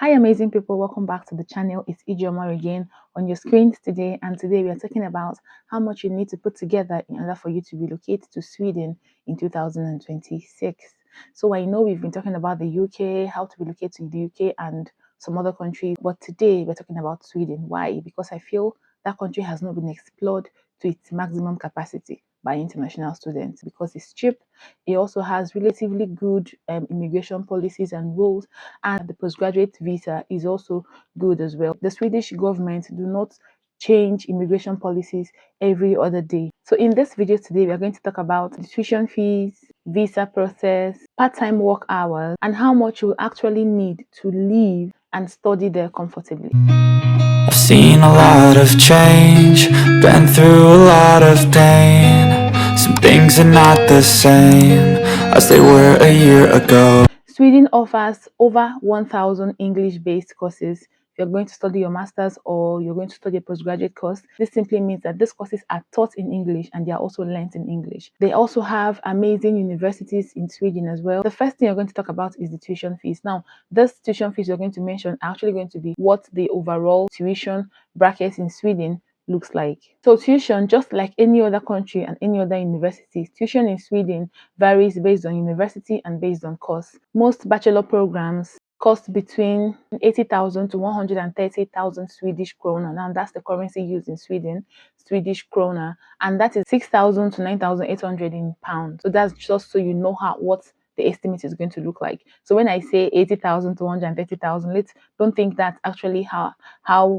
Hi amazing people, welcome back to the channel. It's Ijeoma again on your screens today, and today we are talking about how much you need to put together in order for you to relocate to Sweden in 2026. So I know we've been talking about the UK, how to relocate to the UK and some other countries, but today we're talking about Sweden. Why? Because I feel that country has not been explored to its maximum capacity by international students because it's cheap. It also has relatively good immigration policies and rules, and the postgraduate visa is also good as well. The Swedish government do not change immigration policies every other day. So in this video today, we are going to talk about the tuition fees, visa process, part-time work hours, and how much you actually need to live and study there comfortably. I've seen a lot of change, been through a lot of pain. Some things are not the same as they were a year ago. Sweden offers over 1,000 English-based courses. If you're going to study your master's or you're going to study a postgraduate course, this simply means that these courses are taught in English and they are also learnt in English. They also have amazing universities in Sweden as well. The first thing you're going to talk about is the tuition fees. Now, this tuition fees you're going to mention are actually going to be what the overall tuition bracket in Sweden looks like. So tuition, just like any other country and any other university, tuition in Sweden varies based on university and based on course. Most bachelor programs cost between 80,000 to 130,000 Swedish krona. Now that's the currency used in Sweden, Swedish krona, and that is 6,000 to 9,800 in pounds. So that's just so you know what the estimate is going to look like. So when I say 80,000 to 130,000, let's don't think that's actually how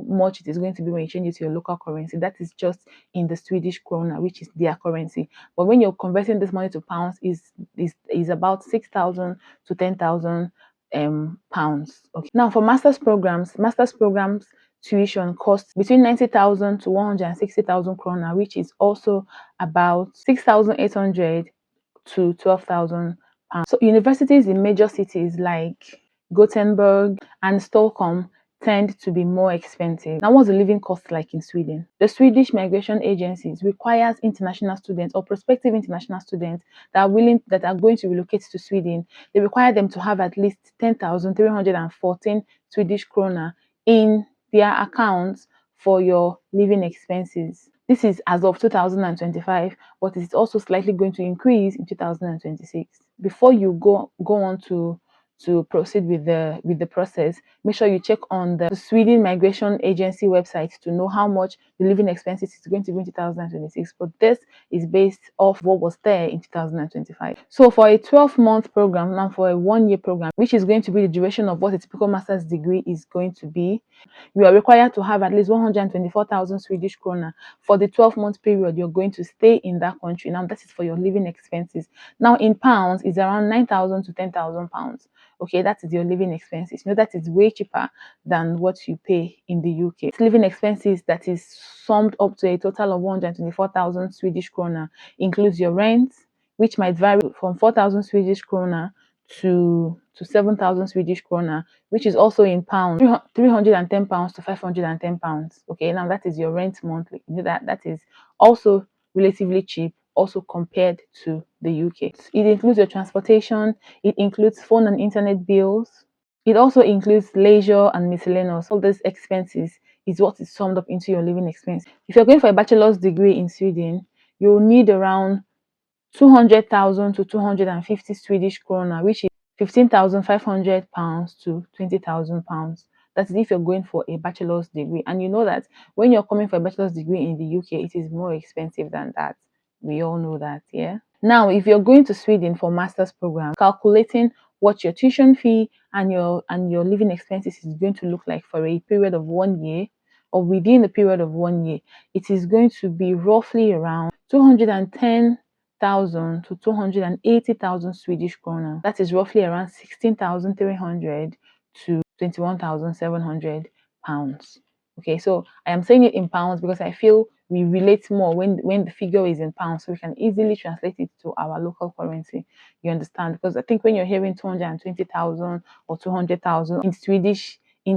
much it is going to be when you change it to your local currency. That is just in the Swedish krona, which is their currency. But when you're converting this money to pounds, is about 6,000 to 10,000 pounds. Okay. Now for master's programs tuition costs between 90,000 to 160,000 krona, which is also about 6,800 to 12,000 pounds. So universities in major cities like Gothenburg and Stockholm tend to be more expensive. Now, what's the living cost like in Sweden? The Swedish migration agencies requires international students or prospective international students that are going to relocate to Sweden. They require them to have at least 10,314 Swedish krona in their accounts for your living expenses. This is as of 2025, but it's also slightly going to increase in 2026. Before you go on to proceed with the process, make sure you check on the Sweden Migration Agency website to know how much the living expenses is going to be in 2026. But this is based off what was there in 2025. So for a 12-month program, now for a 1-year program, which is going to be the duration of what a typical master's degree is going to be, you are required to have at least 124,000 Swedish krona for the 12-month period you're going to stay in that country. Now that is for your living expenses. Now in pounds, it's around 9,000 to 10,000 pounds. Okay, that is your living expenses. You know that is way cheaper than what you pay in the UK. It's living expenses that is summed up to a total of 124,000 Swedish krona. Includes your rent, which might vary from 4,000 Swedish krona to 7,000 Swedish krona, which is also in pounds, 310 pounds to 510 pounds. Okay, now that is your rent monthly. You know that is also relatively cheap, also compared to the UK. It includes your transportation, it includes phone and internet bills, it also includes leisure and miscellaneous. All these expenses is what is summed up into your living expense. If you're going for a bachelor's degree in Sweden, you'll need around 200,000 to 250 Swedish krona, which is 15,500 pounds to 20,000 pounds. That is if you're going for a bachelor's degree. And you know that when you're coming for a bachelor's degree in the UK, it is more expensive than that. We all know that, yeah? Now, if you're going to Sweden for master's program, calculating what your tuition fee and your living expenses is going to look like for a period of 1 year, or within the period of 1 year, it is going to be roughly around 210,000 to 280,000 Swedish krona. That is roughly around 16,300 to 21,700 pounds. Okay, so I am saying it in pounds because I feel we relate more when the figure is in pounds, so we can easily translate it to our local currency. You understand? Because I think when you're hearing 220,000 or 200,000 in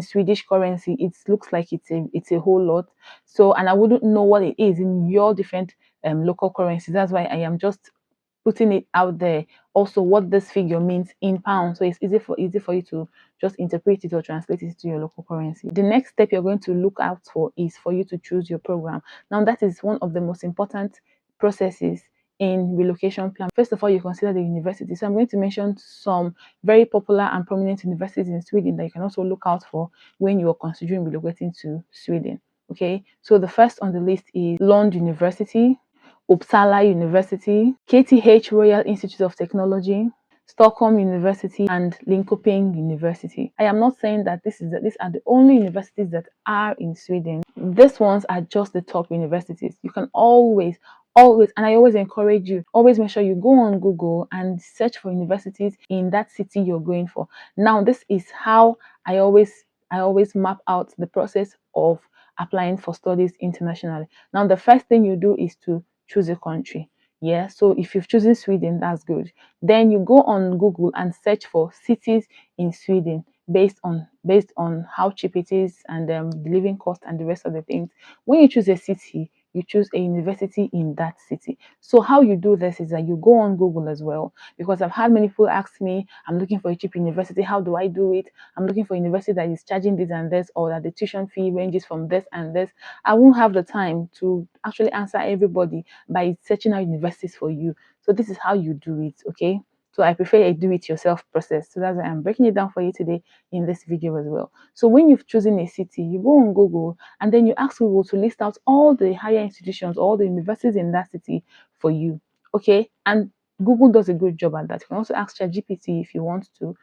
Swedish currency, it looks like it's a whole lot. So, and I wouldn't know what it is in your different local currencies. That's why I am just putting it out there also what this figure means in pounds, so it's easy for you to just interpret it or translate it to your local currency. The next step you're going to look out for is for you to choose your program. Now that is one of the most important processes in relocation plan. First of all, you consider the university. So I'm going to mention some very popular and prominent universities in Sweden that you can also look out for when you are considering relocating to Sweden. Okay, so the first on the list is Lund University, Uppsala University, KTH Royal Institute of Technology, Stockholm University, and Linköping University. I am not saying that these are the only universities that are in Sweden. These ones are just the top universities. You can always, and I always encourage you, always make sure you go on Google and search for universities in that city you're going for. Now, this is how I always map out the process of applying for studies internationally. Now, the first thing you do is to choose a country. Yeah, so if you've chosen Sweden, that's good. Then you go on Google and search for cities in Sweden based on how cheap it is and the living cost and the rest of the things. When you choose a city, you choose a university in that city. So how you do this is that you go on Google as well, because I've had many people ask me, I'm looking for a cheap university, how do I do it? I'm looking for a university that is charging this and this, or that the tuition fee ranges from this and this. I won't have the time to actually answer everybody by searching out universities for you. So this is how you do it, okay? So I prefer a do-it-yourself process. So that's why I'm breaking it down for you today in this video as well. So when you've chosen a city, you go on Google and then you ask Google to list out all the higher institutions, all the universities in that city for you, okay? And Google does a good job at that. You can also ask ChatGPT if you want to.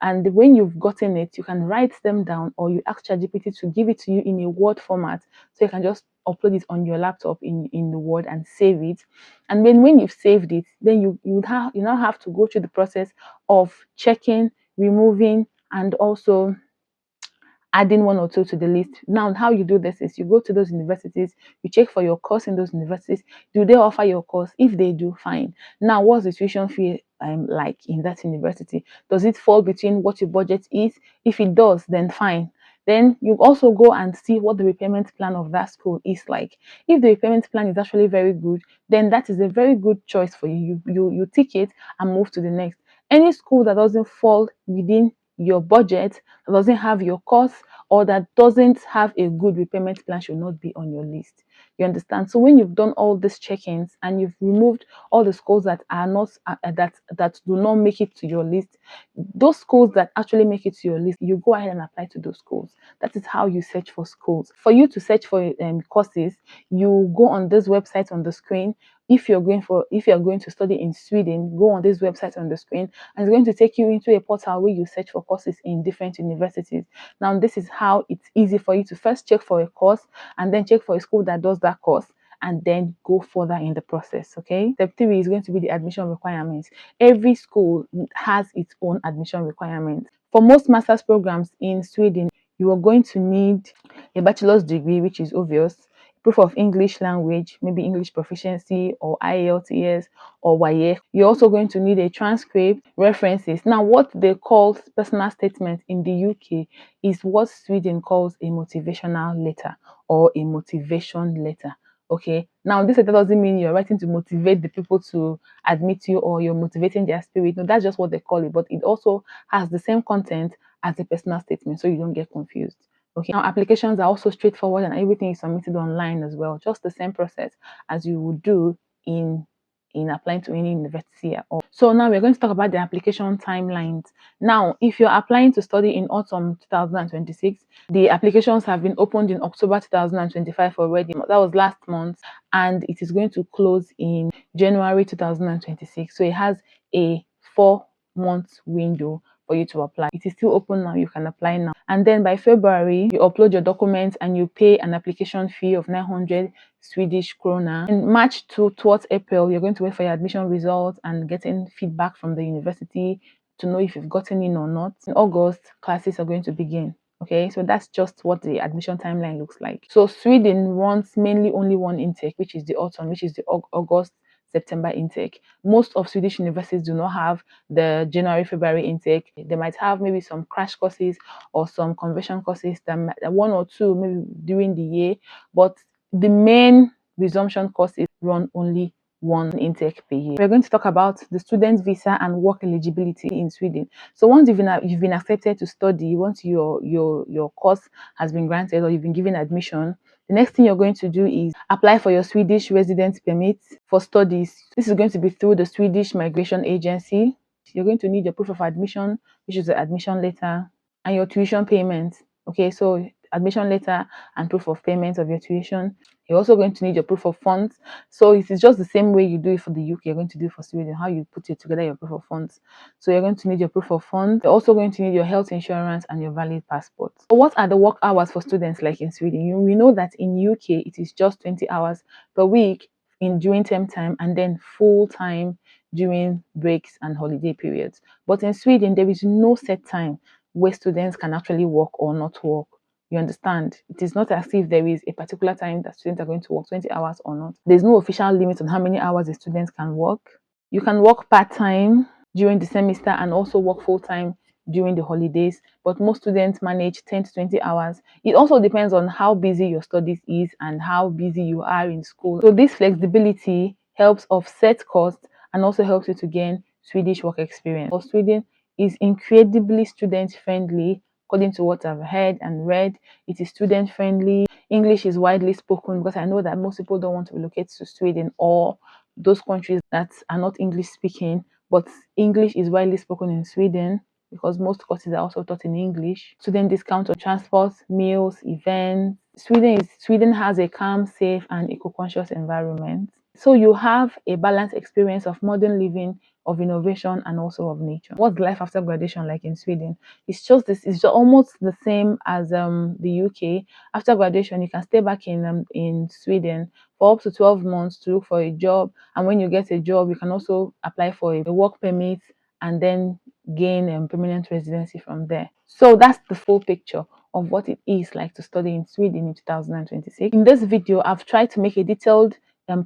And when you've gotten it, you can write them down, or you ask ChatGPT to give it to you in a Word format, so you can just upload it on your laptop in the Word and save it. And then when you've saved it, then you now have to go through the process of checking, removing, and also adding one or two to the list. Now, how you do this is you go to those universities, you check for your course in those universities. Do they offer your course? If they do, fine. Now, what's the tuition fee like in that university? Does it fall between what your budget is? If it does, then fine. Then you also go and see what the repayment plan of that school is like. If the repayment plan is actually very good, then that is a very good choice for you. You tick it and move to the next. Any school that doesn't fall within your budget, that doesn't have your course, or that doesn't have a good repayment plan should not be on your list. You understand? So when you've done all these check-ins and you've removed all the schools that are not that do not make it to your list, those schools that actually make it to your list, you go ahead and apply to those schools. That is how you search for schools. For you to search for courses, you go on this website on the screen. If you're going to study in Sweden, go on this website on the screen, and it's going to take you into a portal where you search for courses in different universities. Now, this is how it's easy for you to first check for a course and then check for a school that does that course, and then go further in the process. Okay, step 3 is going to be the admission requirements. Every school has its own admission requirements. For most master's programs in Sweden, you are going to need a bachelor's degree, which is obvious, proof of English language, maybe English proficiency or IELTS or WAEC. You're also going to need a transcript, references. Now, what they call personal statement in the UK is what Sweden calls a motivational letter or a motivation letter. Okay, now this letter doesn't mean you're writing to motivate the people to admit you or you're motivating their spirit. No, that's just what they call it, but it also has the same content as a personal statement, so you don't get confused. Okay, now applications are also straightforward and everything is submitted online as well, just the same process as you would do in applying to any university at all. So now we're going to talk about the application timelines. Now, if you're applying to study in autumn 2026, the applications have been opened in October 2025 already. That was last month, and it is going to close in January 2026. So it has a 4-month window for you to apply. It is still open now. You can apply now. And then by February, you upload your documents and you pay an application fee of 900 Swedish krona. In March towards April, you're going to wait for your admission results and getting feedback from the university to know if you've gotten in or not. In August, classes are going to begin. Okay, so that's just what the admission timeline looks like. So Sweden runs mainly only one intake, which is the autumn, which is the August September intake. Most of Swedish universities do not have the January February intake. They might have maybe some crash courses or some conversion courses, that one or two maybe during the year, but the main resumption courses run only one intake per year. We're going to talk about the student visa and work eligibility in Sweden. So once you've been accepted to study, once your course has been granted or you've been given admission, the next thing you're going to do is apply for your Swedish residence permit for studies. This is going to be through the Swedish Migration Agency. You're going to need your proof of admission, which is the admission letter, and your tuition payment. Okay, so admission letter and proof of payment of your tuition. You're also going to need your proof of funds. So it is just the same way you do it for the UK, you're going to do it for Sweden, how you put it together, your proof of funds. So you're going to need your proof of funds. You're also going to need your health insurance and your valid passport. So what are the work hours for students like in Sweden? We know that in UK, it is just 20 hours per week during term time, and then full time during breaks and holiday periods. But in Sweden, there is no set time where students can actually work or not work. You understand? It is not as if there is a particular time that students are going to work 20 hours or not. There's no official limit on how many hours the students can work. You can work part-time during the semester and also work full-time during the holidays, but most students manage 10 to 20 hours. It also depends on how busy your studies is and how busy you are in school. So this flexibility helps offset costs and also helps you to gain Swedish work experience. For Sweden is incredibly student friendly. According to what I've heard and read, it is student friendly. English is widely spoken, because I know that most people don't want to relocate to Sweden or those countries that are not English speaking, but English is widely spoken in Sweden because most courses are also taught in English. Student discount on transport, meals, events. Sweden has a calm, safe, and eco-conscious environment. So you have a balanced experience of modern living, of innovation, and also of nature. What's life after graduation like in Sweden? It's almost the same as the UK. After graduation, you can stay back in Sweden for up to 12 months to look for a job, and when you get a job, you can also apply for a work permit and then gain permanent residency from there. So that's the full picture of what it is like to study in Sweden in 2026. In this video, I've tried to make a detailed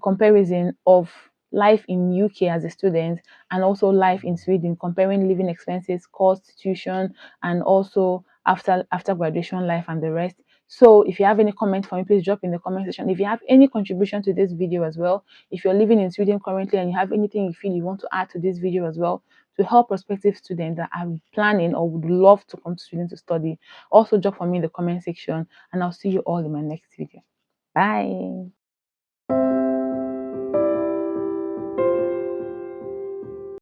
comparison of life in UK as a student and also life in Sweden, comparing living expenses, cost, tuition, and also after graduation life and the rest. So if you have any comment for me, please drop in the comment section. If you have any contribution to this video as well, if you're living in Sweden currently and you have anything you feel you want to add to this video as well to help prospective students that are planning or would love to come to Sweden to study, also drop for me in the comment section, and I'll see you all in my next video. Bye.